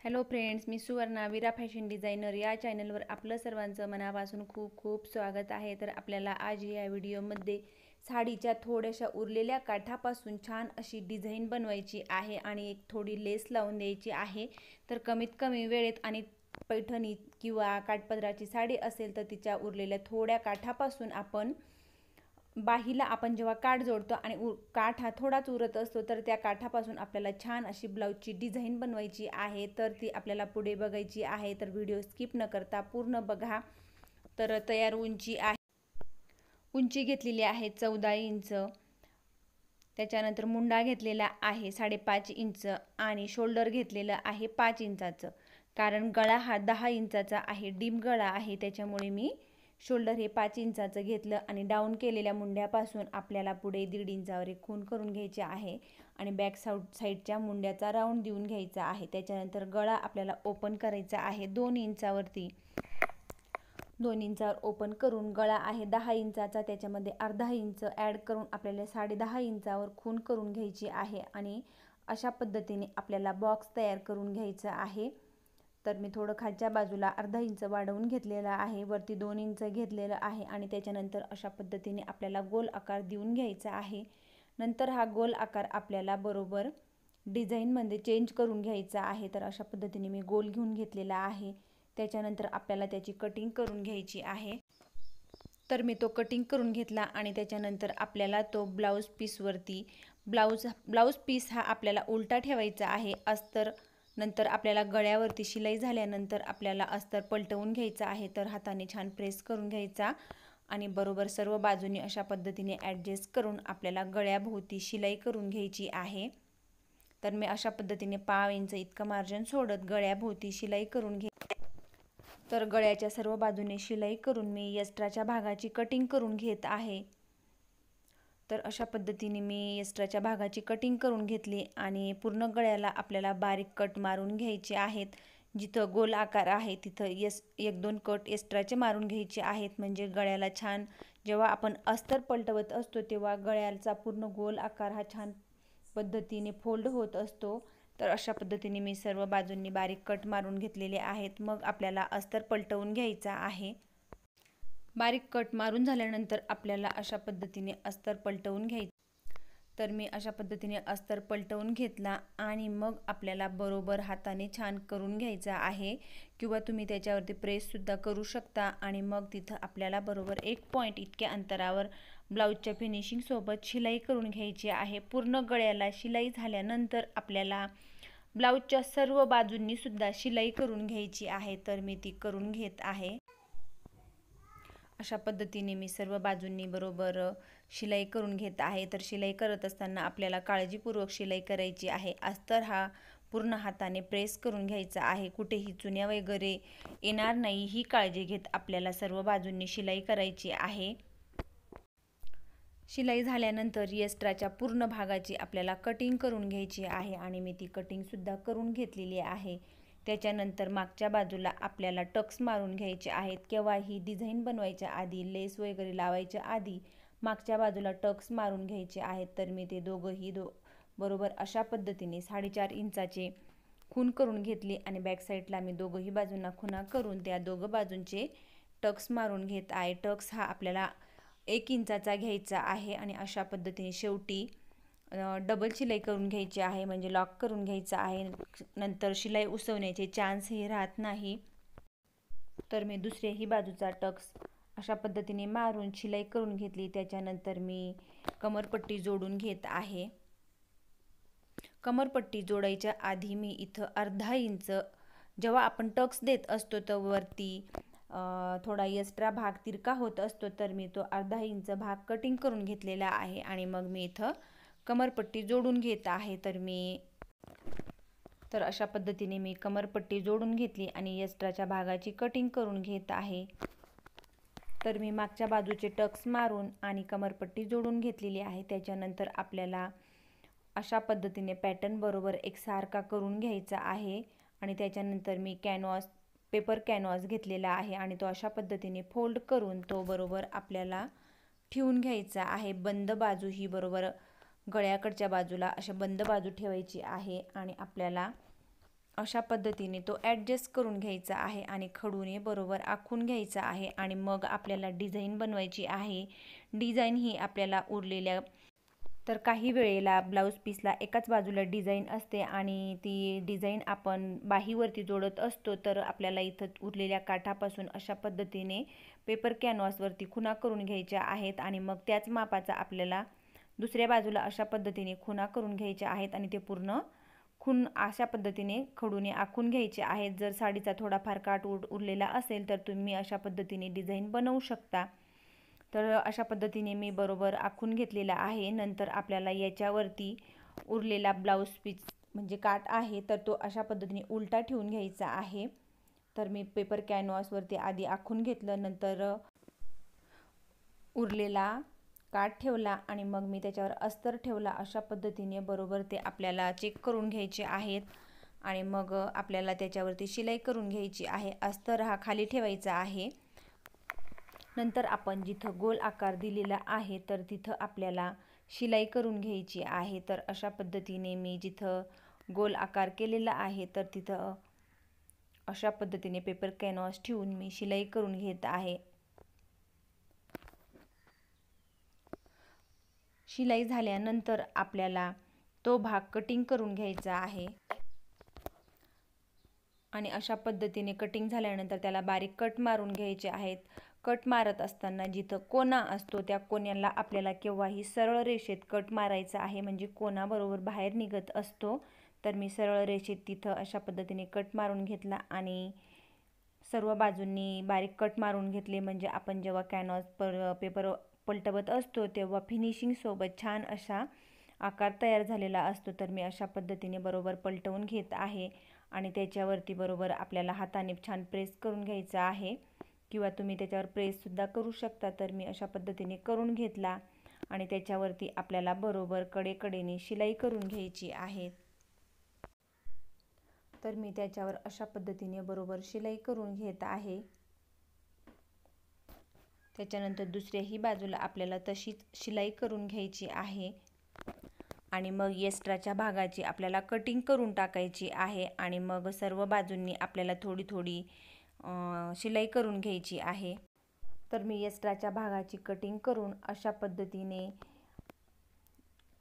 Hello friends, मी सुवर्णा विरा fashion designer या चॅनलवर आपलं सर्वांचं मनापासून खूप खूप स्वागत आहे। तर आपल्याला आज या व्हिडिओमध्ये साडीच्या थोड्याशा उरलेल्या काठापासून छान अशी डिझाईन बनवायची आहे आणि एक थोडी लेस लावून द्यायची आहे। तर कमीत कमी वेळेत आणि पैठणी किंवा काठपदराची साडी असेल तर तिच्या उरलेल्या थोड्या काठापासून आपण बाहीला आपण जेव्हा काठ जोडतो आणि काठ हा थोडाच उरत असतो तर त्या काठापासून आपल्याला छान अशी ब्लाऊजची डिझाईन बनवायची आहे। तर ती आपल्याला पुढे बघायची आहे, तर व्हिडिओ स्किप न करता पूर्ण बघा। तर तयार उंची घेतलेली आहे 14 इंच, त्याच्यानंतर मुंडा घेतलेला आहे 5.5 इंच आणि शोल्डर घेतलेलं आहे 5 इंचाचं, कारण गळा हा 10 इंचाचा आहे, डीप गळा आहे, त्याच्यामुळे मी शोल्डर हे 5 इंचाचं घेतलं आणि डाऊन केलेल्या मुंड्यापासून आपल्याला पुढे 1.5 इंचावर एक खूण करून घ्यायची आहे आणि बॅक साईडच्या मुंड्याचा राऊंड देऊन घ्यायचा आहे। त्याच्यानंतर गळा आपल्याला ओपन करायचा आहे 2 इंचावरती, 2 इंचावर ओपन करून गळा आहे 10 इंचाचा, त्याच्यामध्ये अर्धा इंच ॲड करून आपल्याला 10.5 इंचावर खूण करून घ्यायची आहे आणि अशा पद्धतीने आपल्याला बॉक्स तयार करून घ्यायचा आहे। तर मी थोडं खालच्या बाजूला अर्धा इंच वाढवून घेतलेला आहे, वरती 2 इंच घेतलेलं आहे आणि त्याच्यानंतर अशा पद्धतीने आपल्याला गोल आकार देऊन घ्यायचा आहे। नंतर हा गोल आकार आपल्याला बरोबर डिझाईनमध्ये चेंज करून घ्यायचा आहे। तर अशा पद्धतीने मी गोल घेऊन घेतलेला आहे, त्याच्यानंतर आपल्याला त्याची कटिंग करून घ्यायची आहे। तर मी तो कटिंग करून घेतला आणि त्याच्यानंतर आपल्याला तो ब्लाऊज पीस हा आपल्याला उलटा ठेवायचा आहे। अस्तर नंतर आपल्याला गळ्यावरती शिलाई झाल्यानंतर आपल्याला अस्तर पलटवून घ्यायचा आहे, तर हाताने छान प्रेस करून घ्यायचा आणि बरोबर सर्व बाजूनी अशा पद्धतीने ॲडजस्ट करून आपल्याला गळ्याभोवती शिलाई करून घ्यायची आहे। तर मी अशा पद्धतीने 5 इंच इतकं मार्जिन सोडत गळ्याभोवती शिलाई करून तर गळ्याच्या सर्व बाजूने शिलाई करून मी एक्स्ट्राच्या भागाची कटिंग करून घेत आहे। तर अशा पद्धतीने मी एक्स्ट्राच्या भागाची कटिंग करून घेतली आणि पूर्ण गळ्याला आपल्याला बारीक कट मारून घ्यायचे आहेत। जिथं गोल आकार आहे तिथं 1-2 कट एक्स्ट्राचे मारून घ्यायचे आहेत, म्हणजे गळ्याला छान जेव्हा आपण अस्तर पलटवत असतो तेव्हा गळ्याचा पूर्ण गोल आकार हा छान पद्धतीने फोल्ड होत असतो। तर अशा पद्धतीने मी सर्व बाजूंनी बारीक कट मारून घेतलेले आहेत। मग आपल्याला अस्तर पलटवून घ्यायचा आहे। बारीक कट मारून झाल्यानंतर आपल्याला अशा पद्धतीने अस्तर पलटवून घ्यायचं। तर मी अशा पद्धतीने अस्तर पलटवून घेतला आणि मग आपल्याला बरोबर हाताने छान करून घ्यायचा आहे किंवा तुम्ही त्याच्यावरती प्रेससुद्धा करू शकता आणि मग तिथं आपल्याला बरोबर 1 पॉईंट इतक्या अंतरावर ब्लाऊजच्या फिनिशिंगसोबत शिलाई करून घ्यायची आहे। पूर्ण गळ्याला शिलाई झाल्यानंतर आपल्याला ब्लाऊजच्या सर्व बाजूंनी सुद्धा शिलाई करून घ्यायची आहे। तर मी ती करून घेत आहे। अशा पद्धतीने मी सर्व बाजूंनी बरोबर शिलाई करून घेत आहे। तर शिलाई करत असताना आपल्याला काळजीपूर्वक शिलाई करायची आहे। अस्तर हा पूर्ण हाताने प्रेस करून घ्यायचा आहे, कुठेही चुन्या वगैरे येणार नाही ही काळजी घेत आपल्याला सर्व बाजूंनी शिलाई करायची आहे। शिलाई झाल्यानंतर एक्स्ट्राच्या पूर्ण भागाची आपल्याला कटिंग करून घ्यायची आहे आणि मी ती कटिंगसुद्धा करून घेतलेली आहे। त्याच्यानंतर मागच्या बाजूला आपल्याला टक्स मारून घ्यायचे आहेत। केव्हा ही डिझाईन बनवायच्या आधी, लेस वगैरे लावायच्या आधी मागच्या बाजूला टक्स मारून घ्यायचे आहेत। तर मी ते दोघंही बरोबर अशा पद्धतीने 4.5 इंचाचे खूण करून घेतली आणि बॅक साईडला मी दोघंही बाजूंना खुणा करून त्या दोघं बाजूंचे टक्स मारून घेत आहे। टक्स हा आपल्याला 1 इंचाचा घ्यायचा आहे आणि अशा पद्धतीने शेवटी डबल शिलाई करून घ्यायची आहे, म्हणजे लॉक करून घ्यायचा आहे। नंतर शिलाई उसवण्याचे चान्स हे राहत नाही। तर मी दुसऱ्याही बाजूचा टक्स अशा पद्धतीने मारून शिलाई करून घेतली। त्याच्यानंतर मी कमरपट्टी जोडून घेत आहे। कमरपट्टी जोडायच्या आधी मी इथं अर्धा इंच, जेव्हा आपण टक्स देत असतो तर वरती थोडा एक्स्ट्रा भाग तिरका होत असतो, तर मी तो अर्धा इंच भाग कटिंग करून घेतलेला आहे आणि मग मी इथं कमरपट्टी जोडून घेत आहे। तर अशा पद्धतीने मी कमरपट्टी जोडून घेतली आणि एक्स्ट्राच्या भागाची कटिंग करून घेत आहे। तर मी मागच्या बाजूचे टक्स मारून आणि कमरपट्टी जोडून घेतलेली आहे। त्याच्यानंतर आपल्याला अशा पद्धतीने पॅटर्न बरोबर एकसारखा करून घ्यायचा आहे आणि त्याच्यानंतर मी पेपर कॅनव्हास घेतलेला आहे आणि तो अशा पद्धतीने फोल्ड करून तो बरोबर आपल्याला ठेवून घ्यायचा आहे। बंद बाजू ही बरोबर गळ्याकडच्या बाजूला अशा बंद बाजू ठेवायची आहे आणि आपल्याला अशा पद्धतीने तो ॲडजस्ट करून घ्यायचा आहे आणि खडूने बरोबर आखून घ्यायचा आहे आणि मग आपल्याला डिझाईन बनवायची आहे। डिझाईन ही आपल्याला उरलेल्या तर काही वेळेला ब्लाऊज पीसला एकाच बाजूला डिझाईन असते आणि ती डिझाईन आपण बाहीवरती जोडत असतो, तर आपल्याला इथं उरलेल्या काठापासून अशा पद्धतीने पेपर कॅनव्हासवरती खुणा करून घ्यायच्या आहेत आणि मग त्याच मापाचा आपल्याला दुसऱ्या बाजूला अशा पद्धतीने खुणा करून घ्यायच्या आहेत आणि ते पूर्ण खून अशा पद्धतीने खडूने आखून घ्यायचे आहेत। जर साडीचा थोडाफार काठ उरलेला असेल तर तुम्ही अशा पद्धतीने डिझाईन बनवू शकता। तर अशा पद्धतीने मी बरोबर आखून घेतलेला आहे। नंतर आपल्याला याच्यावरती उरलेला ब्लाऊज पीस म्हणजे काठ आहे तर तो अशा पद्धतीने उलटा ठेवून घ्यायचा आहे। तर मी पेपर कॅनव्हासवरती आधी आखून घेतलं, नंतर उरलेला काठ ठेवला आणि मग मी त्याच्यावर अस्तर ठेवला। अशा पद्धतीने बरोबर ते आपल्याला चेक करून घ्यायचे आहेत आणि मग आपल्याला त्याच्यावरती शिलाई करून घ्यायची आहे। अस्तर हा खाली ठेवायचा आहे। नंतर आपण जिथं गोल आकार दिलेला आहे तर तिथं आपल्याला शिलाई करून घ्यायची आहे। तर अशा पद्धतीने मी जिथं गोल आकार केलेला आहे तर तिथं अशा पद्धतीने पेपर कॅनव्हास ठेवून मी शिलाई करून घेत आहे। शिलाई झाल्यानंतर आपल्याला तो भाग कटिंग करून घ्यायचा आहे आणि अशा पद्धतीने कटिंग झाल्यानंतर त्याला बारीक कट मारून घ्यायचे आहेत। कट मारत असताना जिथं कोना असतो त्या कोण्याला आपल्याला केव्हाही सरळ रेषेत कट मारायचा आहे, म्हणजे कोना बरोबर बाहेर निघत असतो। तर मी सरळ रेषेत तिथं अशा पद्धतीने कट मारून घेतला आणि सर्व बाजूंनी बारीक कट मारून घेतले, म्हणजे आपण जेव्हा कॅनव्हास पेपर पलटवत असतो तेव्हा फिनिशिंग सोबत छान असा आकार तयार झालेला असतो। तर मी अशा पद्धतीने बरोबर पलटवून घेत आहे आणि त्याच्यावरती बरोबर आपल्याला हाताने छान प्रेस करून घ्यायचा आहे किंवा तुम्ही त्याच्यावर प्रेससुद्धा करू शकता। तर मी अशा पद्धतीने करून घेतला आणि त्याच्यावरती आपल्याला बरोबर कडेकडेने शिलाई करून घ्यायची आहे। तर मी त्याच्यावर अशा पद्धतीने बरोबर शिलाई करून घेत आहे। त्याच्यानंतर दुसऱ्याही बाजूला आपल्याला तशीच शिलाई करून घ्यायची आहे आणि मग एक्स्ट्राच्या भागाची आपल्याला कटिंग करून टाकायची आहे आणि मग सर्व बाजूंनी आपल्याला थोडी थोडी शिलाई करून घ्यायची आहे। तर मी एक्स्ट्राच्या भागाची कटिंग करून अशा पद्धतीने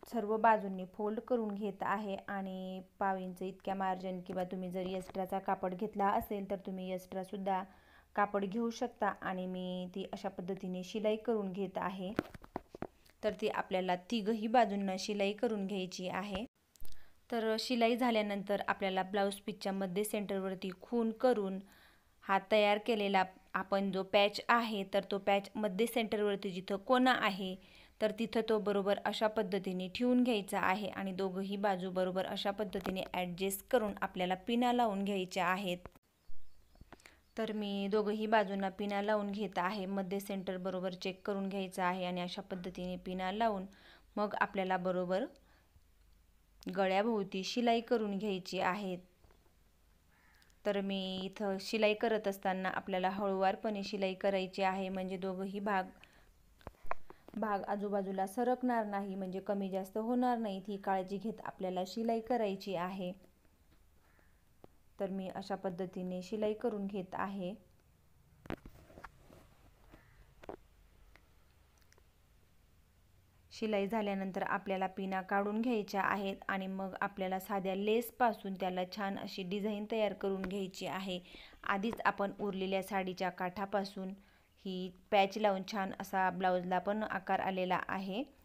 सर्व बाजूंनी फोल्ड करून घेत आहे आणि 1/2 इंच इतक्या मार्जिन किंवा तुम्ही जर एक्स्ट्राचा कापड घेतला असेल तर तुम्ही एक्स्ट्रासुद्धा कापड घेऊ शकता आणि मी ती अशा पद्धतीने शिलाई करून घेत आहे। तर ती आपल्याला तिघही बाजूंना शिलाई करून घ्यायची आहे। तर शिलाई झाल्यानंतर आपल्याला ब्लाऊज पीसच्या मध्ये सेंटरवरती खूण करून हा तयार केलेला आपण जो पॅच आहे तर तो पॅच मध्ये सेंटरवरती जिथं कोना आहे तर तिथं तो बरोबर अशा पद्धतीने ठेवून घ्यायचा आहे आणि दोघंही बाजू बरोबर अशा पद्धतीने ॲडजस्ट करून आपल्याला पिना लावून घ्यायच्या आहेत। तर मी दोघंही बाजूंना पिना लावून घेत आहे। मध्ये सेंटर बरोबर चेक करून घ्यायचं आहे आणि अशा पद्धतीने पिना लावून मग आपल्याला बरोबर गळ्याभोवती शिलाई करून घ्यायची आहे। तर मी इथं शिलाई करत असताना आपल्याला हळूवारपणे शिलाई करायची आहे, म्हणजे दोघंही भाग आजूबाजूला सरकणार नाही, म्हणजे कमी जास्त होणार नाहीत, ही काळजी घेत आपल्याला शिलाई करायची आहे। तर मी अशा पद्धतीने शिलाई करून घेत आहे। शिलाई झाल्यानंतर आपल्याला पिना काढून घ्यायच्या आहेत आणि मग आपल्याला साध्या लेसपासून त्याला छान अशी डिझाईन तयार करून घ्यायची आहे। आधीच आपण उरलेल्या साडीच्या काठापासून ही पॅच लावून छान असा ब्लाऊजला पण आकार आलेला आहे।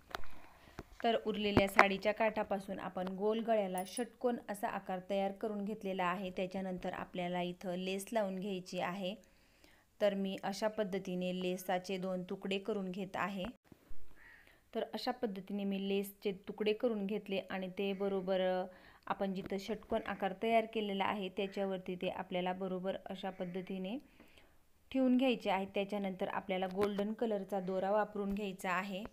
तर उरलेल्या साडीच्या काठापासून आपण गोल गळ्याला षटकोन असा आकार तयार करून घेतलेला आहे। त्याच्यानंतर आपल्याला इथं लेस लावून घ्यायची आहे। तर मी अशा पद्धतीने लेसाचे 2 तुकडे करून घेत आहे। तर अशा पद्धतीने मी लेसचे तुकडे करून घेतले आणि ते बरोबर आपण जिथं षटकोन आकार तयार केलेला आहे त्याच्यावरती ते आपल्याला बरोबर अशा पद्धतीने ठेवून घ्यायचे आहे। त्याच्यानंतर आपल्याला गोल्डन कलरचा दोरा वापरून घ्यायचा आहे।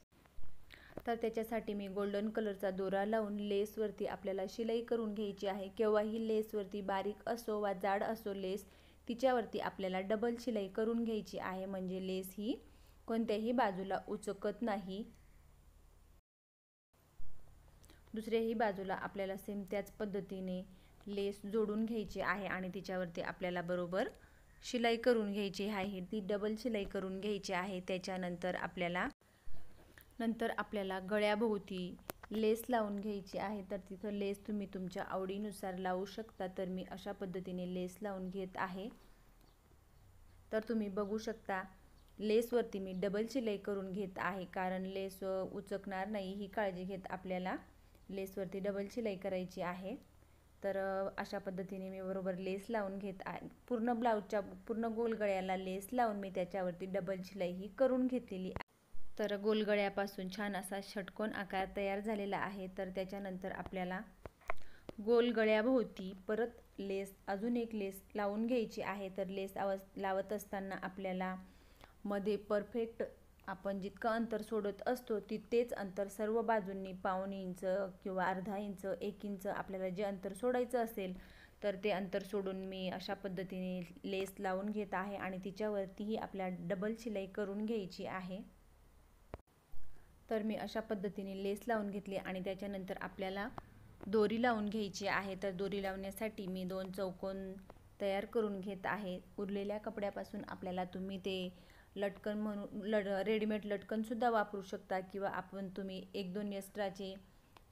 तर त्याच्यासाठी मी गोल्डन कलरचा दोरा लावून लेसवरती आपल्याला शिलाई करून घ्यायची आहे। केव्हाही लेसवरती बारीक असो वा जाड असो लेस, तिच्यावरती आपल्याला डबल शिलाई करून घ्यायची आहे, म्हणजे लेस ही कोणत्याही बाजूला उचकत नाही। दुसऱ्याही बाजूला आपल्याला सेम त्याच पद्धतीने लेस जोडून घ्यायची आहे आणि तिच्यावरती आपल्याला बरोबर शिलाई करून घ्यायची आहे, ती डबल शिलाई करून घ्यायची आहे। त्याच्यानंतर आपल्याला गळ्याभोवती लेस लावून घ्यायची आहे। तर तिथं लेस तुम्ही तुमच्या आवडीनुसार लावू शकता। तर मी अशा पद्धतीने लेस लावून घेत आहे। तर तुम्ही बघू शकता लेसवरती मी डबल शिलाई करून घेत आहे, कारण लेस उचकणार नाही ही काळजी घेत आपल्याला लेसवरती डबल शिलाई करायची आहे। तर अशा पद्धतीने मी बरोबर लेस लावून घेत आहे। पूर्ण ब्लाऊजच्या पूर्ण गोल गळ्याला लेस लावून मी त्याच्यावरती डबल शिलाई ही करून घेतलेली आहे। तर गोल गळ्यापासून छान असा षटकोन आकार तयार झालेला आहे। तर त्याच्यानंतर आपल्याला गोल गळ्याभोवती परत लेस अजून एक लेस लावून घ्यायची आहे। तर लेस लावत असताना आपल्याला मध्ये परफेक्ट आपण जितकं अंतर सोडत असतो तितकेच अंतर सर्व बाजूंनी पाऊण इंच किंवा अर्धा इंच 1 इंच आपल्याला जे अंतर सोडायचं असेल तर ते अंतर सोडून मी अशा पद्धतीने लेस लावून घेत आहे आणि तिच्यावरतीही आपल्याला डबल शिलाई करून घ्यायची आहे। तर मी अशा पद्धतीने लेस लावून घेतली आणि त्याच्यानंतर आपल्याला दोरी लावून घ्यायची आहे। तर दोरी लावण्यासाठी मी 2 चौकोन तयार करून घेत आहे। उरलेल्या कपड्यापासून आपल्याला तुम्ही ते लटकन म्हणून रेडीमेड लटकन सुद्धा वापरू शकता किंवा तुम्ही 1-2 एक्स्ट्राचे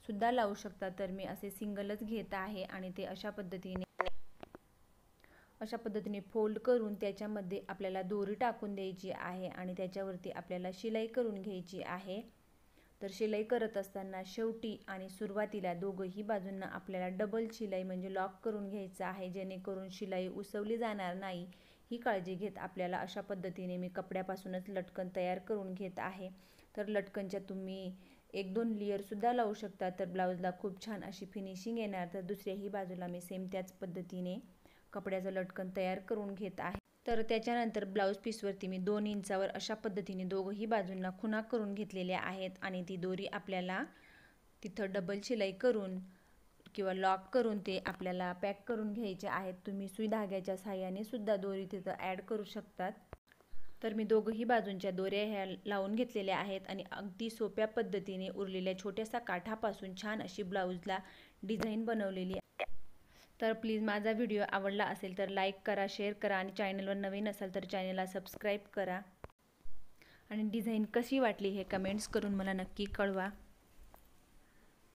सुद्धा लावू शकता। तर मी असे सिंगलच घेत आहे आणि ते अशा पद्धतीने फोल्ड करून त्याच्यामध्ये आपल्याला दोरी टाकून द्यायची आहे आणि त्याच्यावरती आपल्याला शिलाई करून घ्यायची आहे। तर शिलाई करत असताना शेवटी आणि सुरुवातीला दोघंही बाजूंना आपल्याला डबल शिलाई म्हणजे लॉक करून घ्यायचं आहे, जेणेकरून शिलाई उसवली जाणार नाही ही काळजी घेत आपल्याला अशा पद्धतीने मी कपड्यापासूनच लटकन तयार करून घेत आहे। तर लटकनच्या तुम्ही 1-2 लेयर सुद्धा लावू शकता, तर ब्लाऊजला खूप छान अशी फिनिशिंग येणार। तर दुसऱ्याही बाजूला मी सेम त्याच पद्धतीने कपड्याचं लटकन तयार करून घेत आहे। तर त्याच्यानंतर ब्लाऊज पीसवरती मी 2 इंचावर अशा पद्धतीने दोघंही बाजूंना खुणा करून घेतलेल्या आहेत आणि ती दोरी आपल्याला तिथं डबल शिलाई करून किंवा लॉक करून ते आपल्याला पॅक करून घ्यायचे आहेत। तुम्ही सुई धाग्याच्या सहाय्याने सुद्धा दोरी तिथं ॲड करू शकतात। तर मी दोघंही बाजूंच्या दोऱ्या ह्या लावून घेतलेल्या आहेत आणि अगदी सोप्या पद्धतीने उरलेल्या छोट्याशा काठापासून छान अशी ब्लाऊजला डिझाईन बनवलेली आहे। तर प्लीज माझा व्हिडिओ आवडला असेल तर लाईक करा, शेअर करा आणि चॅनलवर नवीन असाल तर चॅनलला सबस्क्राईब करा आणि डिझाईन कशी वाटली हे कमेंट्स करून मला नक्की कळवा।